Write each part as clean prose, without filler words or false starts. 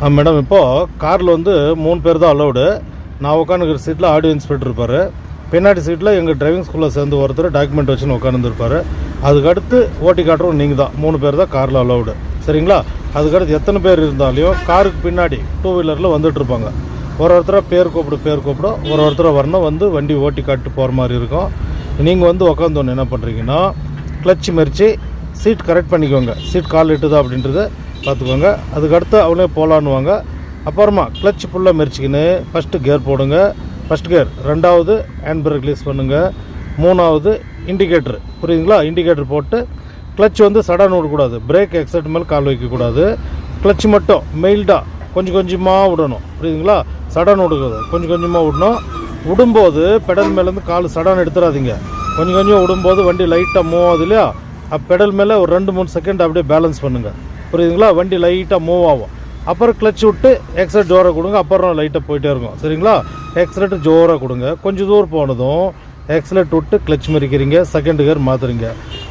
Madam, இப்போது காரில் வந்து 3 பேர் தான் அலௌடு. நான் உட்காந்துக்கிற சீட்டில் ஆடியோ இன்ஸ்பெக்டர் இருப்பார். பின்னாடி சீட்டில் எங்கள் டிரைவிங் ஸ்கூலில் சேர்ந்து ஒருத்தர் டாக்குமெண்ட் வச்சுன்னு உட்காந்துருப்பார். அதுக்கடுத்து ஓட்டி காட்டுறோம் நீங்கள் தான். 3 பேர் தான் காரில் அலௌடு. சரிங்களா? அதுக்கடுத்து எத்தனை பேர் இருந்தாலையும் காருக்கு பின்னாடி 2 வீலரில் வந்துட்டுருப்பாங்க. ஒருத்தராக பேர் கூப்பிட ஒருத்தராக வரணும், வந்து வண்டி ஓட்டி காட்டு போகிற மாதிரி இருக்கும். நீங்கள் வந்து உட்காந்தோன்னு என்ன பண்ணுறீங்கன்னா, கிளச்சு மறித்து சீட் கரெக்ட் பண்ணிக்கோங்க. சீட் கால் இட்டுதா அப்படின்றத பார்த்துக்கோங்க. அதுக்கடுத்து அவனே போகலான்னுவாங்க. அப்புறமா கிளச் ஃபுல்லாக மெரிச்சிக்கின்னு ஃபஸ்ட்டு கியர் போடுங்க. First gear. 2வது ஹேண்ட் பிரேக் ரிலீஸ் பண்ணுங்கள். 3வது இண்டிகேட்டர். புரியுதுங்களா? இண்டிகேட்டர் போட்டு கிளச் வந்து சடன் விடக்கூடாது. பிரேக் எக்ஸைட் மேலே கால் வைக்கக்கூடாது. கிளச் மட்டும் மெயில்டாக கொஞ்சம் கொஞ்சமாக விடணும். புரியுதுங்களா? சடன் விடக்கூடாது, கொஞ்சம் கொஞ்சமாக விடணும். விடும்போது பெடல் மேலேருந்து கால் சடன் எடுத்துடாதீங்க. கொஞ்சம் கொஞ்சம் விடும்போது வண்டி லைட்டாக மூவ் ஆகுது இல்லையா? பெடல் மேலே ஒரு 2-3 செகண்ட் அப்படியே பேலன்ஸ் பண்ணுங்கள். புரியுதுங்களா? வண்டி லைட்டாக மூவ் ஆகும். அப்புறம் கிளச் விட்டு எக்ஸைட் ஜோராக கொடுங்க. அப்புறம் லைட்டாக போயிட்டே இருக்கும். சரிங்களா? எக்ஸலேட் ஜோராக கொடுங்க. கொஞ்சம் தூரம் போனதும் எக்ஸலேட் விட்டு கிளச் மறிக்கிறீங்க. செகண்ட் கியர் மாற்றுறீங்க.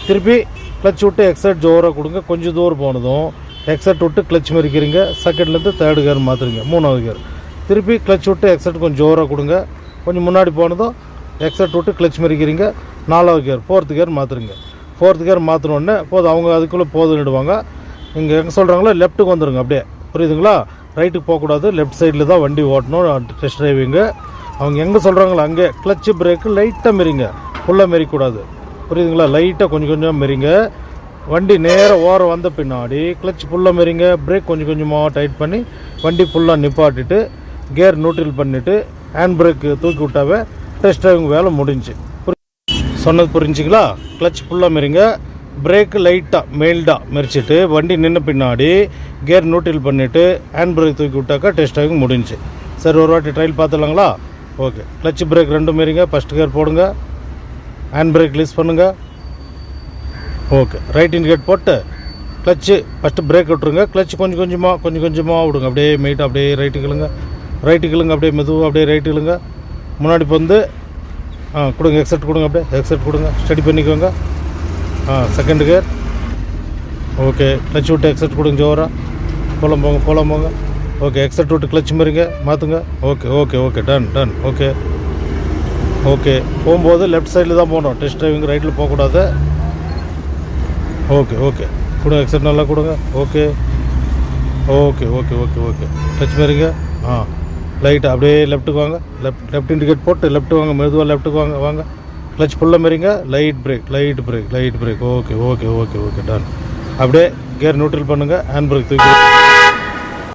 திருப்பி கிளச் விட்டு எக்ஸைட் ஜோராக கொடுங்க. கொஞ்சம் தூரம் போனதும் எக்ஸைட் விட்டு கிளச் மறிக்கிறீங்க. செகண்ட்லேருந்து 3rd gear மாற்றுறீங்க. 3வது கியர். திருப்பி கிளச் விட்டு எக்ஸைட் கொஞ்சம் ஜோராக கொடுங்க. கொஞ்சம் முன்னாடி போனதும் எக்ஸைட் விட்டு கிளச் மறிக்கிறீங்க. 4வது கியர் 4th கியர் மாற்றுறீங்க. 4th கியர் மாற்றினோடனே போதும், அவங்க அதுக்குள்ளே போதுன்னுடுவாங்க. இங்கே எங்கே சொல்கிறாங்களோ லெஃப்ட்டுக்கு வந்துடுங்க. அப்படியே புரியுதுங்களா? ரைட்டுக்கு போகக்கூடாது, லெஃப்ட் சைடில் தான் வண்டி ஓட்டணும். Test driving. அவங்க எங்கே சொல்கிறாங்களோ அங்கே கிளச்சு பிரேக்கு லைட்டாக மெரிங்க, ஃபுல்லாக மெரிக்கூடாது. புரியுதுங்களா? லைட்டாக கொஞ்சம் கொஞ்சம் மெரிங்க. வண்டி நேராக ஓரம் வந்த பின்னாடி கிளச் ஃபுல்லாக மெரிங்க. பிரேக் கொஞ்சம் கொஞ்சமாக டைட் பண்ணி வண்டி ஃபுல்லாக நிப்பாட்டிட்டு கியர் நியூட்ரல் பண்ணிவிட்டு ஹேண்ட் பிரேக்கு தூக்கி விட்டாவே டெஸ்ட் டிரைவிங் வேலை முடிஞ்சு. சொன்னது புரிஞ்சுங்களா? கிளச் ஃபுல்லாக மெரிங்க. பிரேக்கு லைட்டாக மெயில்டாக மெரிச்சிட்டு வண்டி நின்று பின்னாடி கியர் நியூட்ரல் பண்ணிவிட்டு ஹேண்ட் பிரேக் தூக்கி விட்டாக்கா டெஸ்ட் டிரைவிங் முடிஞ்சு. சரி, ஒரு வாட்டி ட்ரையல் பார்த்துலாங்களா? ஓகே. கிளச் பிரேக் 2 மெரிங்க. ஃபஸ்ட் கியர் போடுங்க. ஹேண்ட் பிரேக் ரிலீஸ் பண்ணுங்கள். ஓகே. ரைட் இண்டிகேட் போட்டு கிளச்சு ஃபஸ்ட்டு பிரேக் விட்டுருங்க. கிளச் கொஞ்சம் கொஞ்சமாக விடுங்க. அப்படியே மெயிட்டாக அப்படியே ரைட்டுக்கு இழுங்க. அப்படியே மெதுவாக அப்படியே ரைட்டு இழுங்க. முன்னாடி வந்து கொடுங்க. எக்ஸைட் கொடுங்க. அப்படியே எக்ஸைட் கொடுங்க. ஸ்டடி பண்ணிக்கோங்க. Second gear. ஓகே. கிளச் விட்டு எக்ஸைட் கொடுங்க. ஜோரா போலாம் போங்க. ஓகே. எக்ஸைட் விட்டு கிளச் மறிங்க, மாற்றுங்க. ஓகே. டன். ஓகே. போகும்போது லெஃப்ட் சைடில் தான் போகணும். டெஸ்ட் டிரைவிங் ரைட்டில் போகக்கூடாது. ஓகே. கொடுங்க. எக்ஸைட் நல்லா கொடுங்க. ஓகே. கிளச் மறிங்க. லைட்டாக அப்படியே லெஃப்ட்டுக்கு வாங்க. லெஃப்ட் இண்டிகேட் போட்டு லெஃப்ட் வாங்க. மெதுவாக லெஃப்ட்டுக்கு வாங்க. கிளச் ஃபுல்லாக மறிங்க. Light brake. ஓகே. டன். அப்படியே கியர் நியூட்ரல் பண்ணுங்கள். ஹேண்ட் பிரேக் தூக்கி